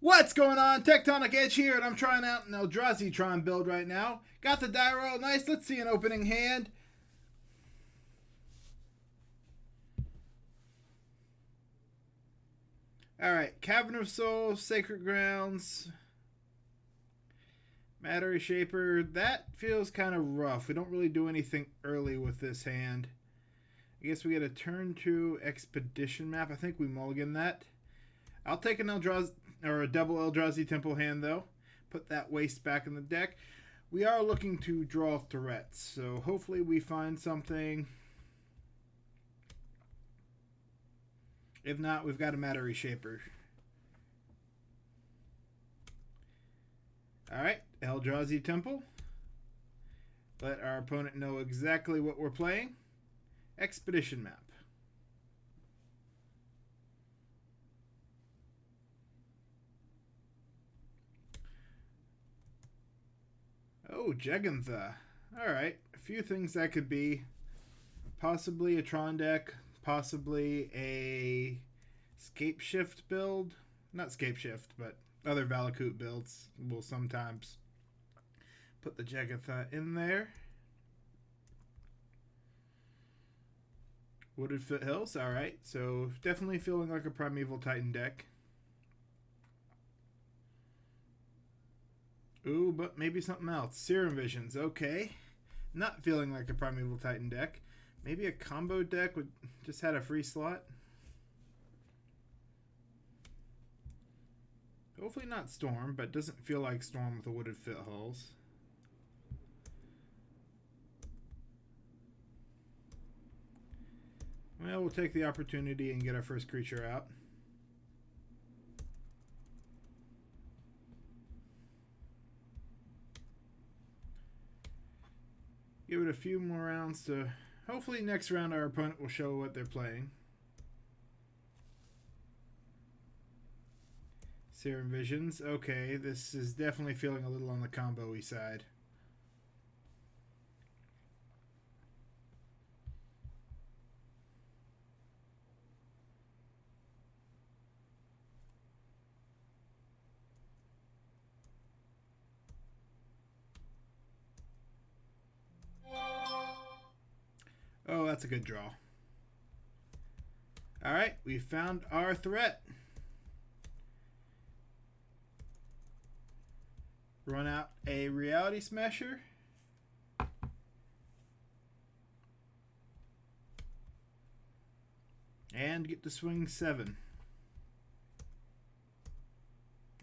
What's going on? Tectonic Edge here, and I'm trying out an Eldrazi Tron build right now. Got the die roll nice. Let's see an opening hand. Alright, Cavern of Souls, Sacred Grounds, Matter Reshaper. That feels kind of rough. We don't really do anything early with this hand. I guess we get a turn 2 Expedition map. I think we mulligan that. I'll take an Eldrazi or a double Eldrazi Temple hand though. Put that waste back in the deck. We are looking to draw threats, so hopefully we find something. If not, we've got a Matter Reshaper. Alright, Eldrazi Temple. Let our opponent know exactly what we're playing. Expedition map. Oh, Jegantha. Alright, a few things that could be. Possibly a Tron deck. Possibly a Scapeshift build. Not Scapeshift, but other Valakut builds will sometimes put the Jegantha in there. Wooded Foothills, alright. So definitely feeling like a Primeval Titan deck. Ooh, but maybe something else. Seer Visions, okay. Not feeling like a Primeval Titan deck. Maybe a combo deck with just had a free slot. Hopefully not Storm, but doesn't feel like Storm with the Wooded Foothills. Well, we'll take the opportunity and get our first creature out. Give it a few more rounds to... Hopefully next round our opponent will show what they're playing. Seer Visions. Okay, this is definitely feeling a little on the combo-y side. Oh, that's a good draw. Alright, we found our threat. Run out a Reality Smasher. And get to swing 7.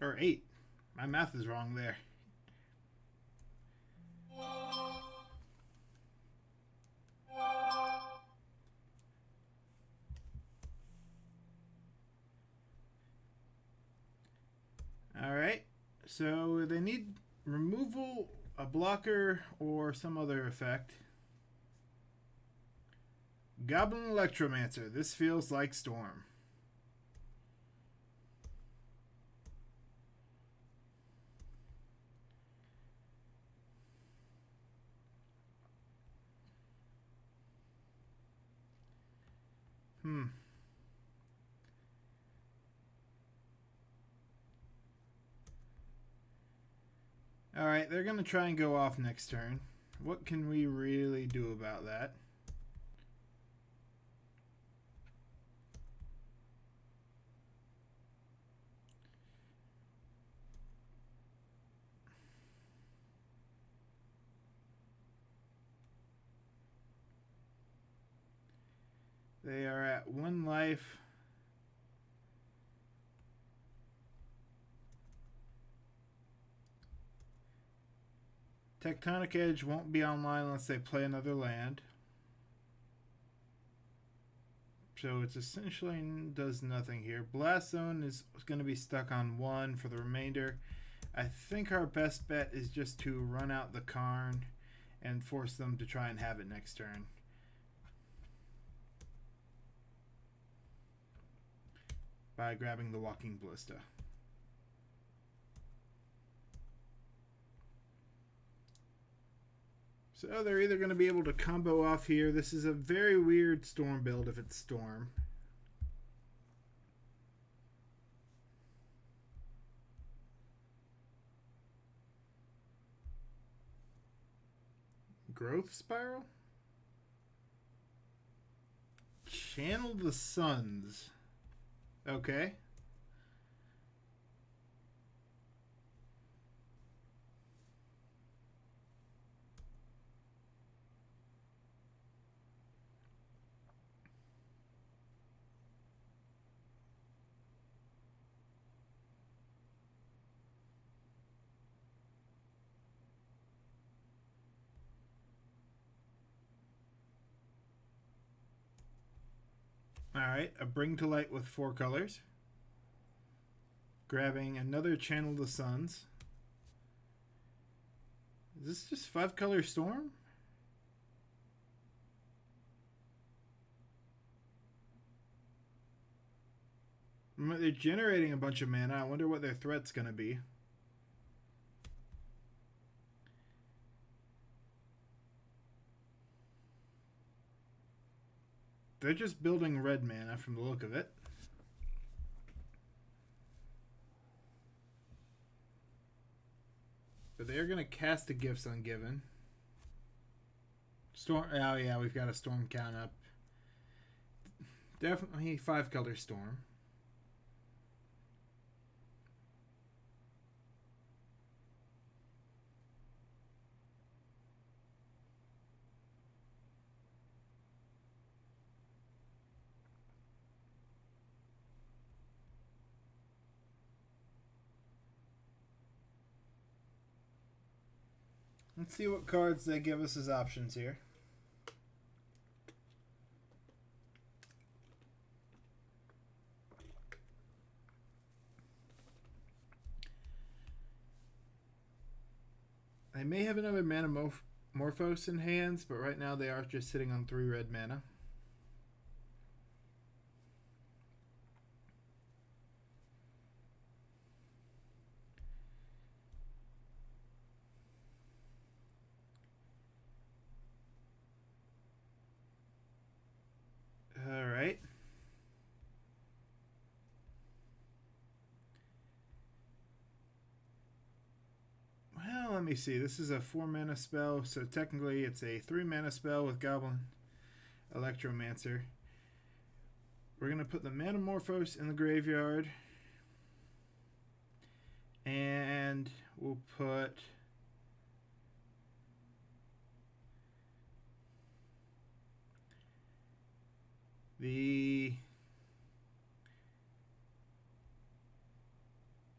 Or 8. My math is wrong there. Alright, so they need removal, a blocker, or some other effect. Goblin Electromancer. This feels like Storm. Alright, they're going to try and go off next turn. What can we really do about that? They are at 1 life. Tectonic Edge won't be online unless they play another land. So it's essentially does nothing here. Blast Zone is going to be stuck on 1 for the remainder. I think our best bet is just to run out the Karn and force them to try and have it next turn. By grabbing the Walking Ballista. So they're either going to be able to combo off here. This is a very weird Storm build if it's Storm. Growth Spiral? Channel the Suns. Okay. Alright, a Bring to Light with 4 colors. Grabbing another Channel the Suns. Is this just 5-color Storm? They're generating a bunch of mana. I wonder what their threat's going to be. They're just building red mana from the look of it. But they're going to cast a Gifts Ungiven. Storm. Oh, yeah, we've got a Storm count up. Definitely 5-color Storm. Let's see what cards they give us as options here. They may have another mana Morphos in hands, but right now they are just sitting on 3 red mana. Alright. Well, let me see. This is a 4-mana spell, so technically it's a 3-mana spell with Goblin Electromancer. We're going to put the Manamorphose in the graveyard. And we'll put... the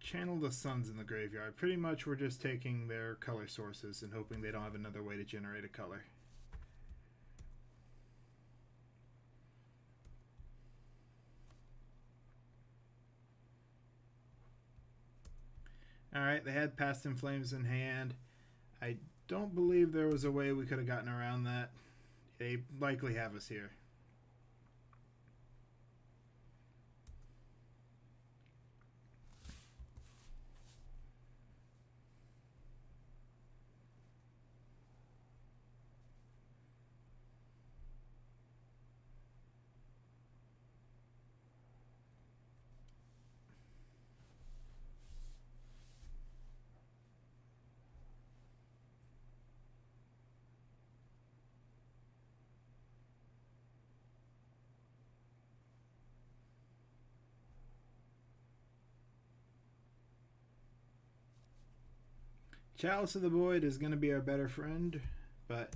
Channel the Suns in the graveyard. Pretty much we're just taking their color sources and hoping they don't have another way to generate a color. Alright, they had Past in Flames in hand. I don't believe there was a way we could have gotten around that. They likely have us here. Chalice of the Void is going to be our better friend, but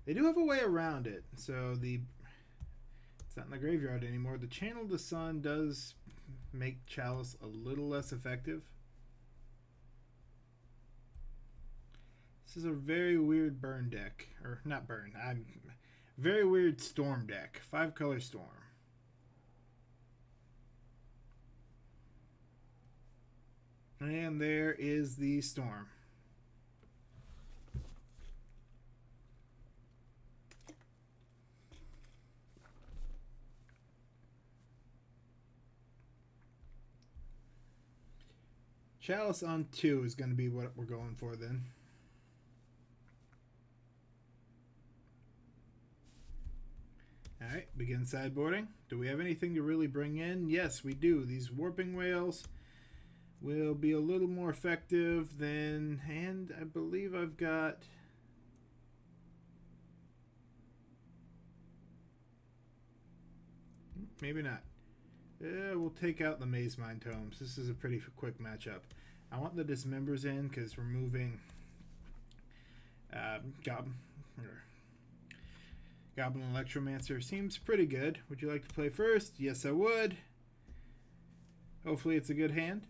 they do have a way around it. So it's not in the graveyard anymore. The Channel the Sun does make Chalice a little less effective. This is a very weird burn deck. Or not burn. Very weird storm deck. 5-color Storm. And there is the Storm. Chalice on 2 is going to be what we're going for then. Alright, begin sideboarding. Do we have anything to really bring in? Yes, we do. These Warping Whales will be a little more effective than... And I believe I've got... maybe not. We'll take out the Mazemind Tomes. This is a pretty quick matchup. I want the Dismembers in because removing Goblin Electromancer seems pretty good. Would you like to play first? Yes, I would. Hopefully it's a good hand.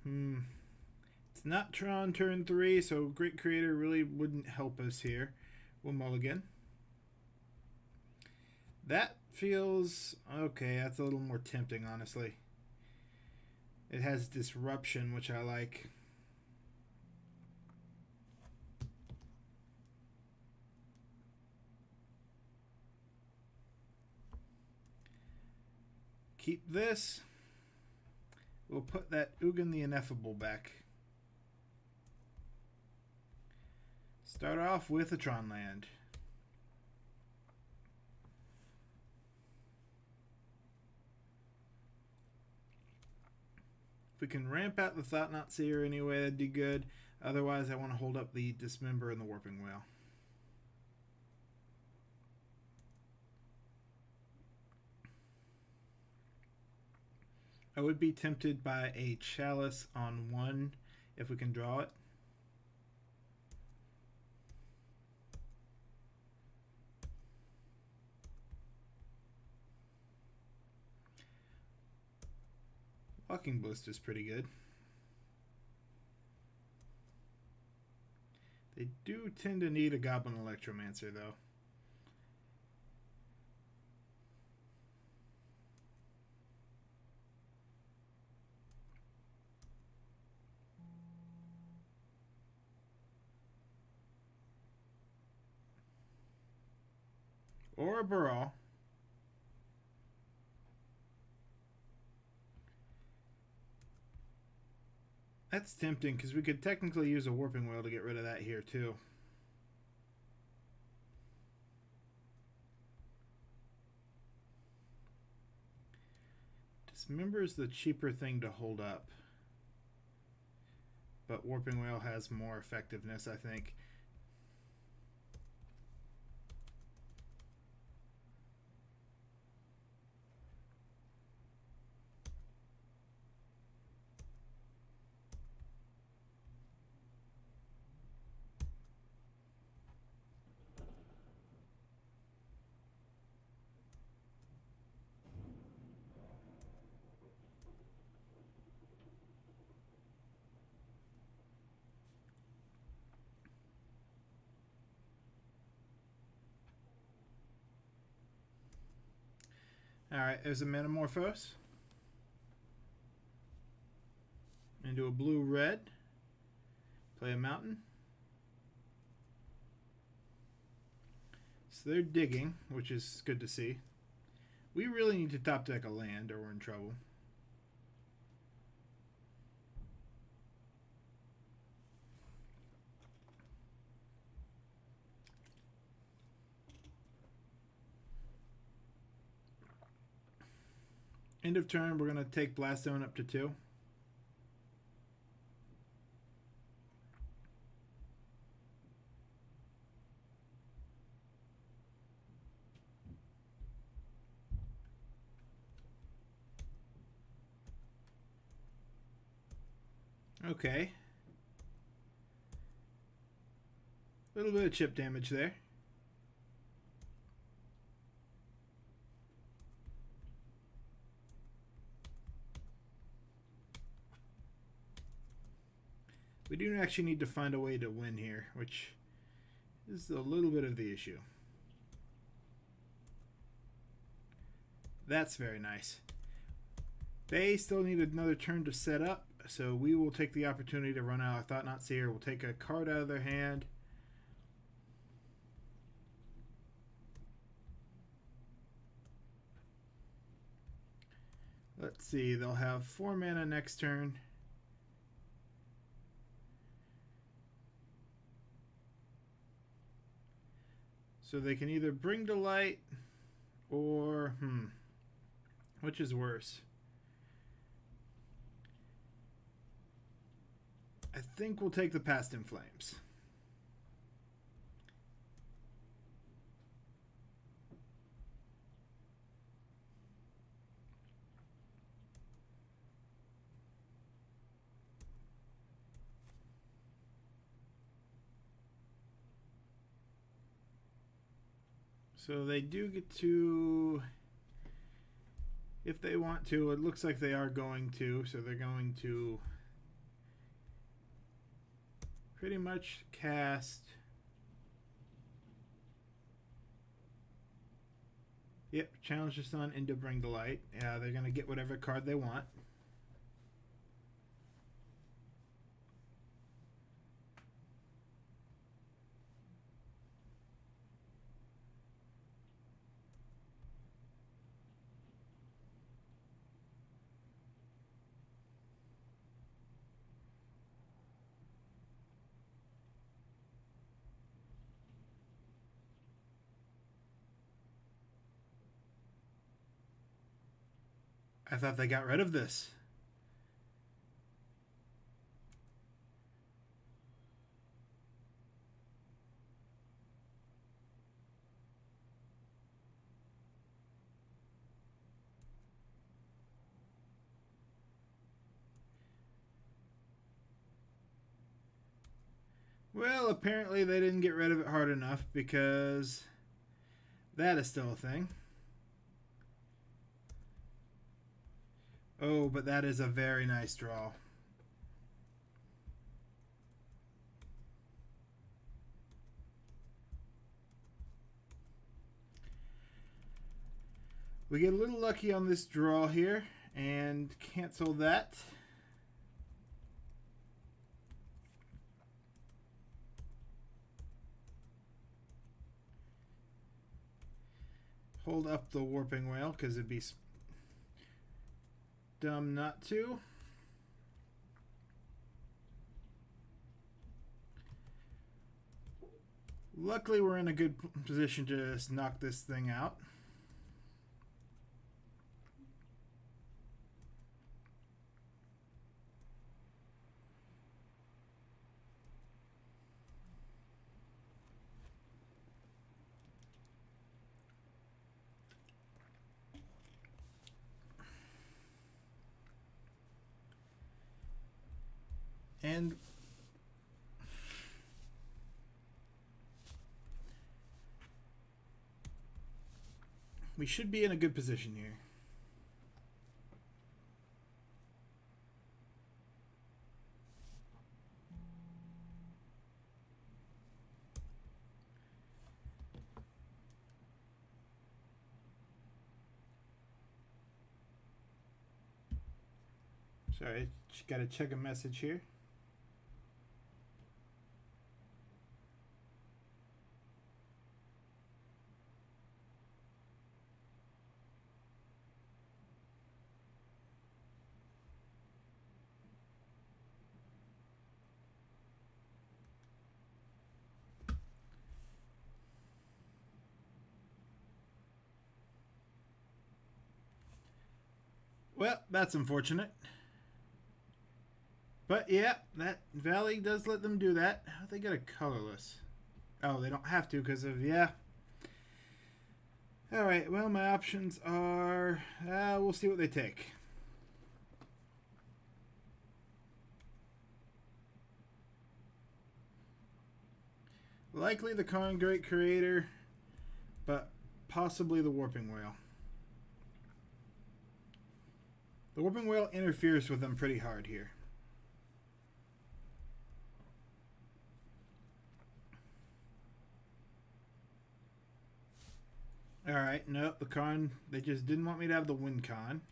It's not Tron turn 3, so Great Creator really wouldn't help us here. We'll mulligan. That feels okay. That's a little more tempting, honestly. It has Disruption, which I like. Keep this. We'll put that Ugin the Ineffable back. Start off with a Tron land. If we can ramp out the Thought-Knot Seer anyway, that'd be good. Otherwise, I want to hold up the Dismember and the Warping Wail. I would be tempted by a Chalice on 1 if we can draw it. Walking Ballista is pretty good. They do tend to need a Goblin Electromancer, though. Or a Baral. That's tempting because we could technically use a Warping Wail to get rid of that here too. Dismember is the cheaper thing to hold up, but Warping Wail has more effectiveness, I think. Alright, there's a Metamorphose. Into a blue-red. Play a mountain. So they're digging, which is good to see. We really need to top deck a land or we're in trouble. End of turn, we're going to take Blast Zone up to 2. Okay. A little bit of chip damage there. We do actually need to find a way to win here, which is a little bit of the issue. That's very nice. They still need another turn to set up, so we will take the opportunity to run out. I thought not Seer. We'll take a card out of their hand. Let's see. They'll have 4 mana next turn. So they can either bring to light or, which is worse? I think we'll take the Past in Flames. So they do get to, if they want to, it looks like they are going to, so they're going to pretty much cast, yep, Challenge the Sun into Bring the Light. Yeah, they're going to get whatever card they want. I thought they got rid of this. Well, apparently they didn't get rid of it hard enough because that is still a thing. Oh, but that is a very nice draw. We get a little lucky on this draw here and cancel that. Hold up the Warping Whale because it'd be dumb not to. Luckily, we're in a good position to just knock this thing out. And we should be in a good position here. Sorry, got to check a message here. Well, that's unfortunate. But yeah, that Valley does let them do that. How they get a colorless? Oh, they don't have to because of, yeah. Alright, well, my options are, we'll see what they take. Likely the Karn Great Creator, but possibly the Warping Whale. The Warping Whale interferes with them pretty hard here. Alright, nope, the Karn, they just didn't want me to have the win con.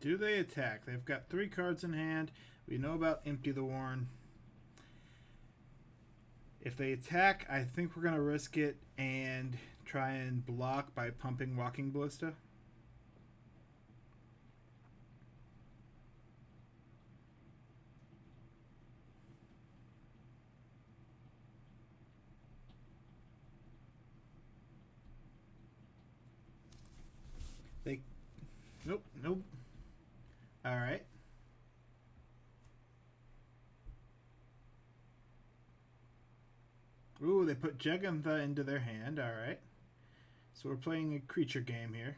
Do they attack? They've got 3 cards in hand. We know about Empty the Warren. If they attack, I think we're going to risk it and try and block by pumping Walking Ballista. Nope, nope. Alright. Ooh, they put Jegantha into their hand. Alright. So we're playing a creature game here.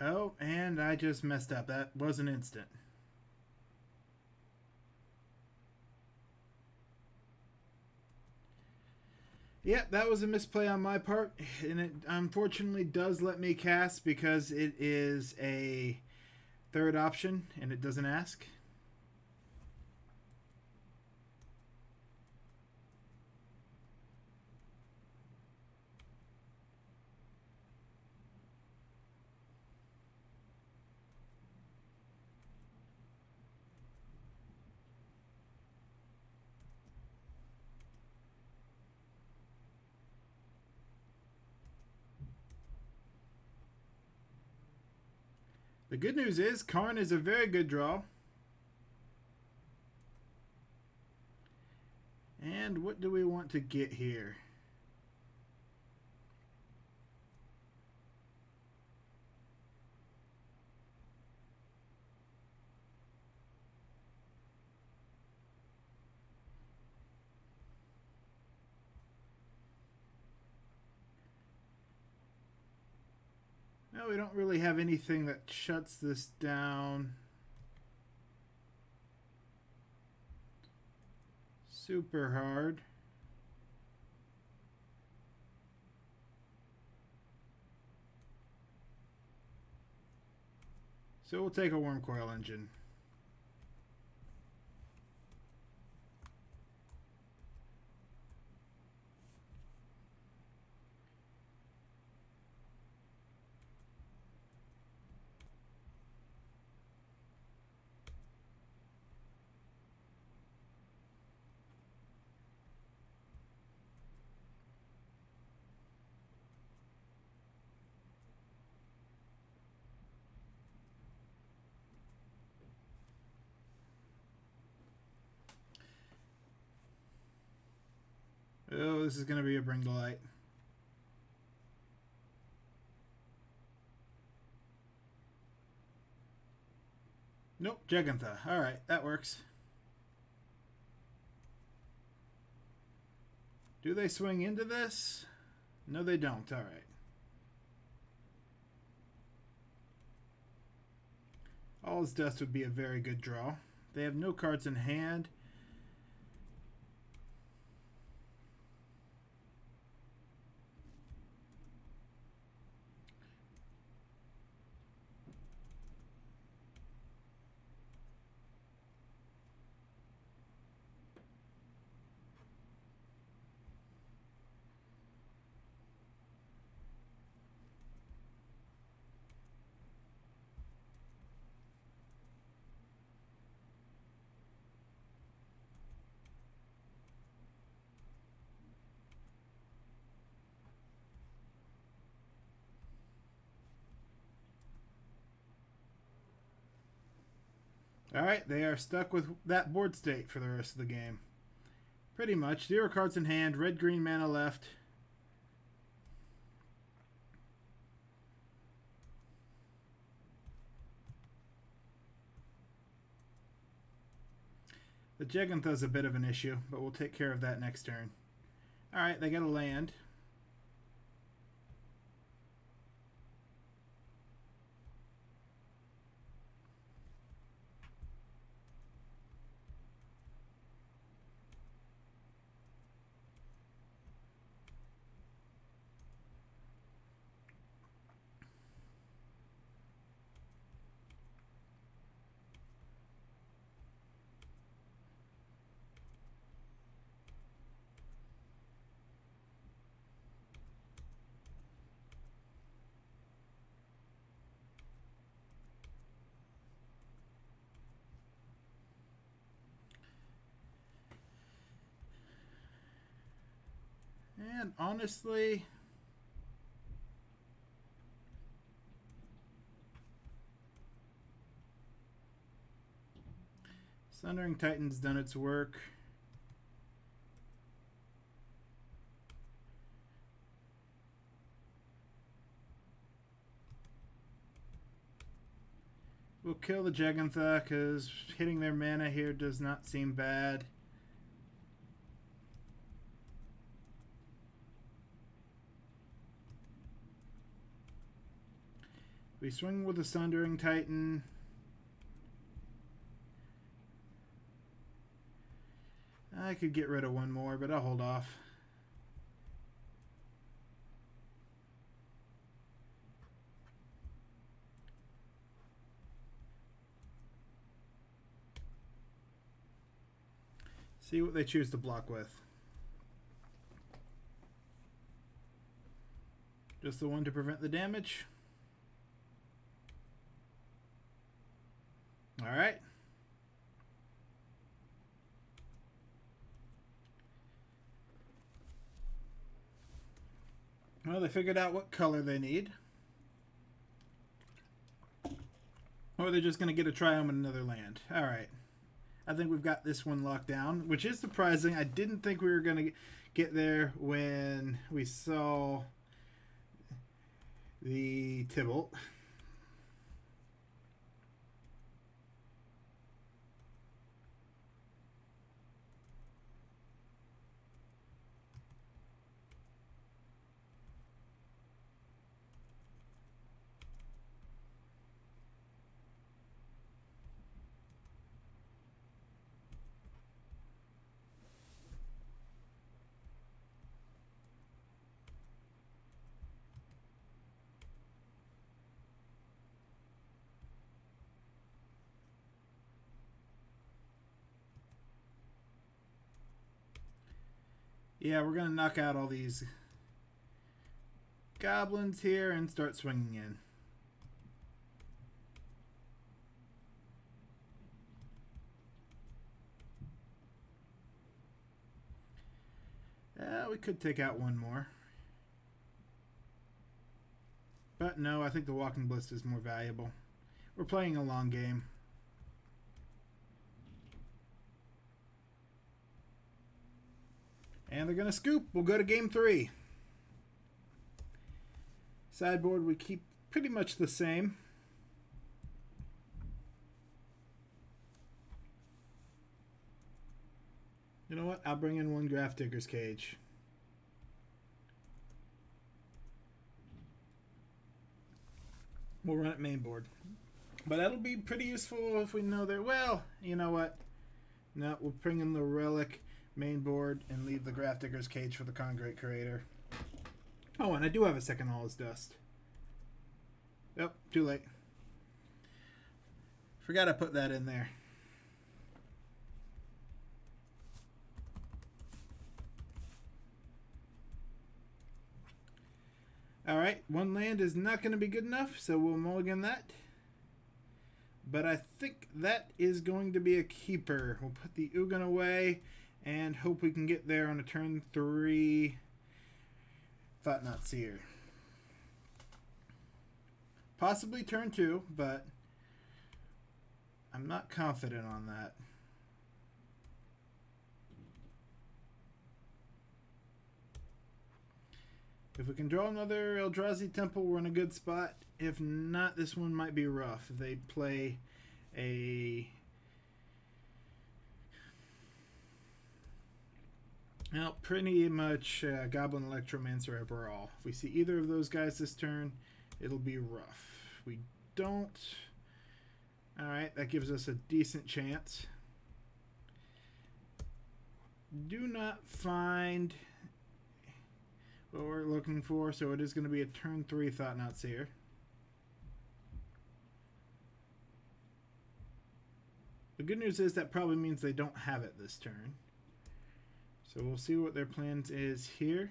Oh, and I just messed up. That was an instant. Yep, that was a misplay on my part, and it unfortunately does let me cast because it is a third option and it doesn't ask. The good news is Karn is a very good draw. And what do we want to get here? No, we don't really have anything that shuts this down super hard. So we'll take a Wurmcoil Engine. Oh, this is going to be a Bring to Light. Nope, Jegantha. Alright, that works. Do they swing into this? No, they don't. Alright. All's Dust would be a very good draw. They have no cards in hand. Alright, they are stuck with that board state for the rest of the game. Pretty much. 0 cards in hand, red-green mana left. The Jegantha is a bit of an issue, but we'll take care of that next turn. Alright, they got a land. And honestly, Sundering Titan's done its work. We'll kill the Jegantha because hitting their mana here does not seem bad. We swing with the Sundering Titan. I could get rid of one more, but I'll hold off. See what they choose to block with. Just the one to prevent the damage. All right. Well, they figured out what color they need. Or they're just going to get a Triumph in another land. All right. I think we've got this one locked down, which is surprising. I didn't think we were going to get there when we saw the Tibalt. Yeah, we're going to knock out all these goblins here and start swinging in. We could take out one more. But no, I think the Walking Ballista is more valuable. We're playing a long game. And they're going to scoop. We'll go to game 3. Sideboard we keep pretty much the same. You know what? I'll bring in one Grafdigger's Cage. We'll run it main board. But that'll be pretty useful if we know they're... Well, you know what? No, we'll bring in the Relic main board and leave the Grafdigger's Cage for the Karn Great Creator. Oh, and I do have a second All Is Dust. Yep, too late. Forgot I put that in there. Alright, one land is not going to be good enough, so we'll mulligan that. But I think that is going to be a keeper. We'll put the Ugin away and hope we can get there on a turn 3 Thought-Knot Seer. Possibly turn 2, but I'm not confident on that. If we can draw another Eldrazi Temple, we're in a good spot. If not, this one might be rough. If they play a... Well, pretty much Goblin Electromancer or Brawl. If we see either of those guys this turn, it'll be rough. We don't... Alright, that gives us a decent chance. Do not find what we're looking for, so it is going to be a turn 3 Thought-Knot Seer. The good news is that probably means they don't have it this turn. So we'll see what their plans is here.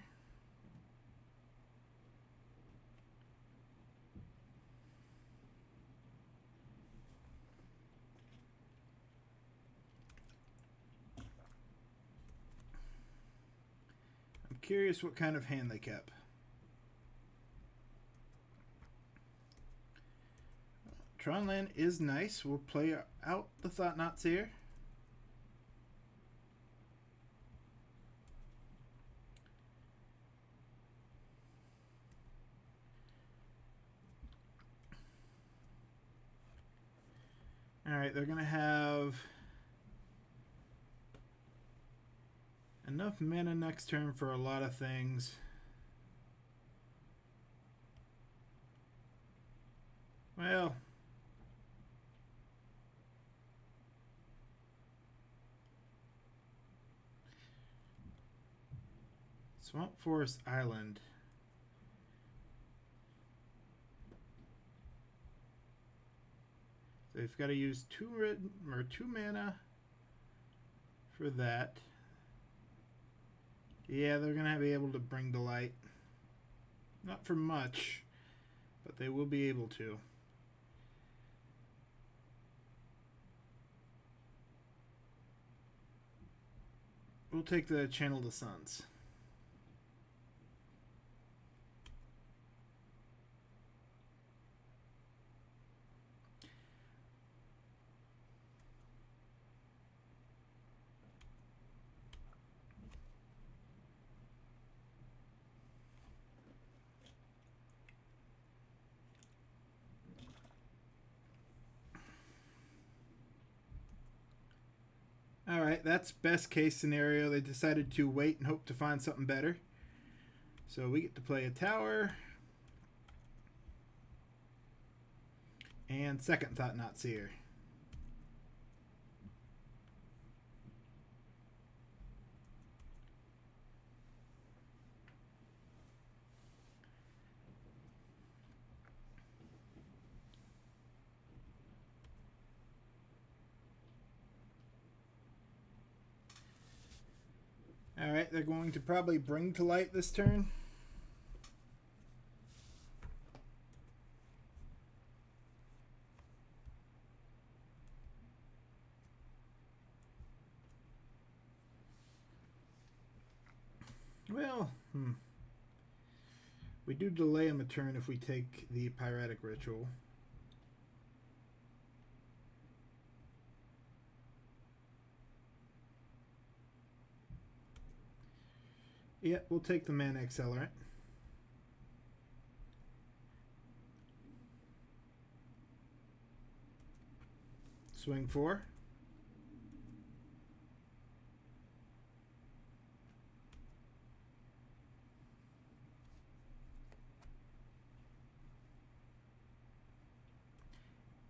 I'm curious what kind of hand they kept. Tron land is nice. We'll play out the Thought-Knot Seer. Alright, they're going to have enough mana next turn for a lot of things. Well, Swamp Forest Island. They've got to use 2 mana for that. Yeah, they're going to be able to bring the light. Not for much, but they will be able to. We'll take the Channel the Suns. Alright, that's best case scenario. They decided to wait and hope to find something better. So we get to play a tower. And second Thought-Knot Seer. Alright, they're going to probably bring to light this turn. Well, we do delay them a turn if we take the Pyretic Ritual. Yeah, we'll take the Mana Accelerant. Swing 4.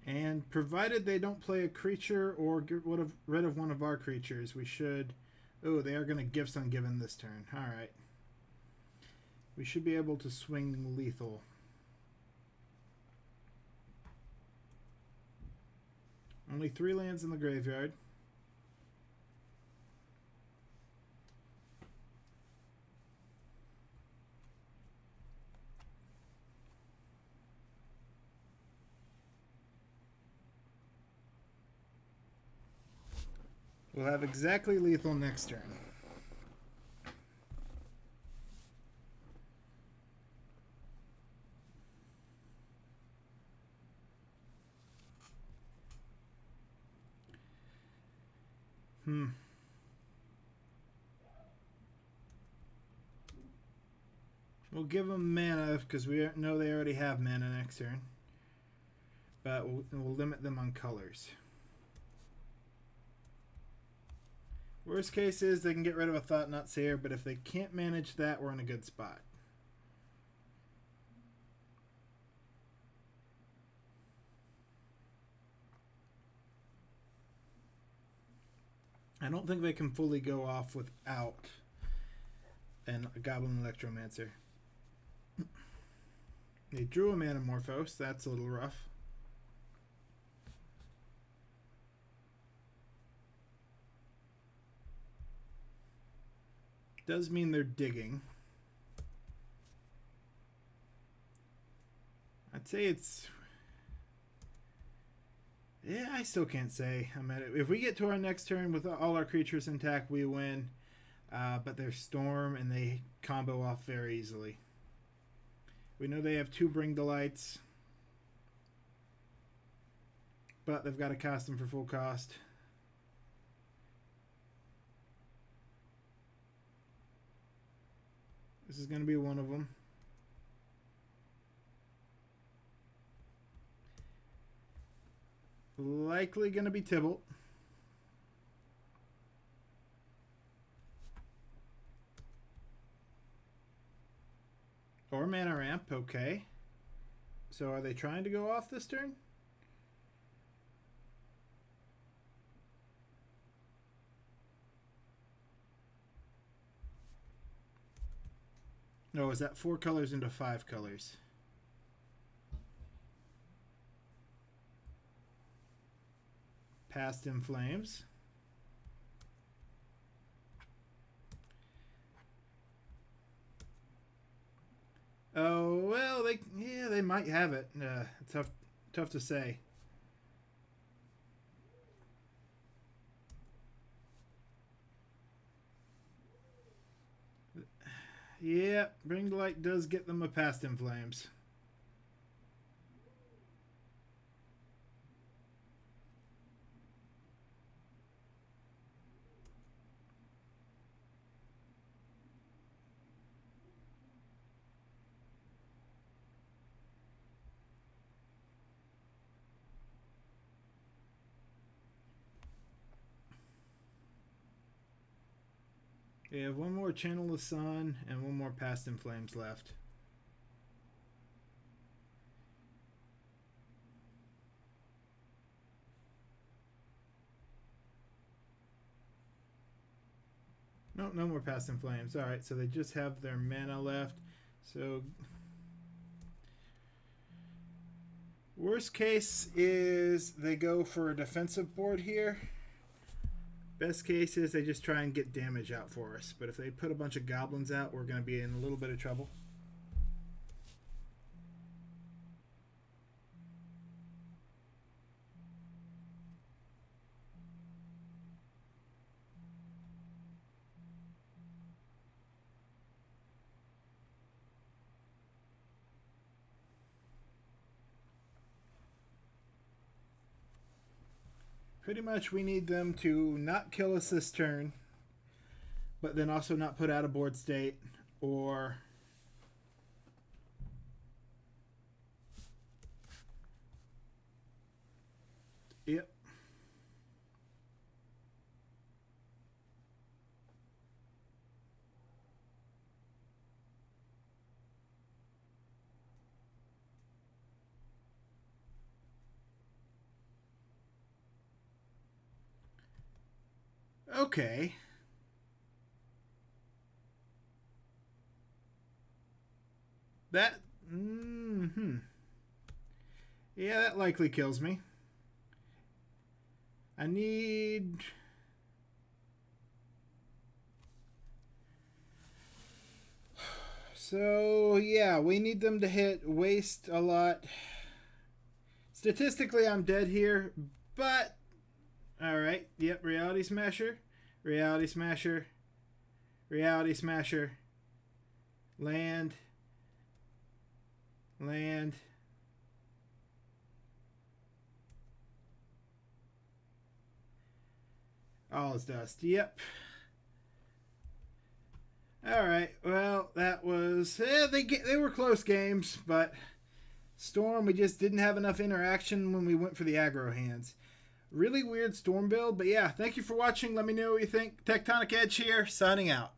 And provided they don't play a creature or get rid of one of our creatures, we should... Oh, they are going to Gifts Ungiven this turn. Alright. We should be able to swing lethal. Only 3 lands in the graveyard. We'll have exactly lethal next turn. We'll give them mana because we know they already have mana next turn. But we'll limit them on colors. Worst case is they can get rid of a Thought-Knot Seer, but if they can't manage that, we're in a good spot. I don't think they can fully go off without a Goblin Electromancer. They drew a Manamorphose. That's a little rough. Does mean they're digging. I'd say it's... Yeah, I still can't say. I mean, if we get to our next turn with all our creatures intact, we win. but they're Storm and they combo off very easily. We know they have 2 Bring Delights, but they've got to cast them for full cost. This is going to be one of them. Likely going to be Tibalt. Or Mana Ramp, okay. So are they trying to go off this turn? No, is that 4 colors into 5 colors? Past in Flames. Oh, well, they might have it. Tough to say. Yeah, Bring to Light does get them a Past in Flames. They have 1 more Channel the Sun and 1 more Past in Flames left. No, no more Past in Flames. Alright, so they just have their mana left. So worst case is they go for a defensive board here. Best case is they just try and get damage out for us. But if they put a bunch of goblins out, we're going to be in a little bit of trouble. Pretty much we need them to not kill us this turn, but then also not put out a board state or yep. Okay. That yeah, that likely kills me. I need so yeah, we need them to hit waste a lot. Statistically I'm dead here, but alright, yep, Reality Smasher, Reality Smasher, Reality Smasher, land, land, all is dust, yep. Alright, well, that was, they were close games, but Storm, we just didn't have enough interaction when we went for the aggro hands. Really weird Storm build, but yeah, thank you for watching. Let me know what you think. Tectonic Edge here, signing out.